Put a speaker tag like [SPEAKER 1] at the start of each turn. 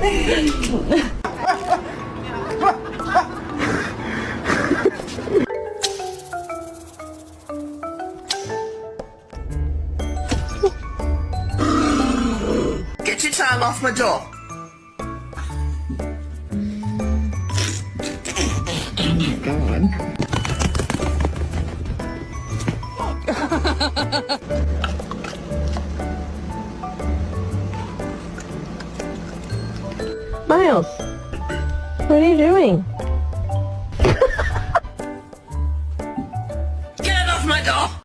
[SPEAKER 1] Get your tongue off my door.
[SPEAKER 2] Miles, what are you doing?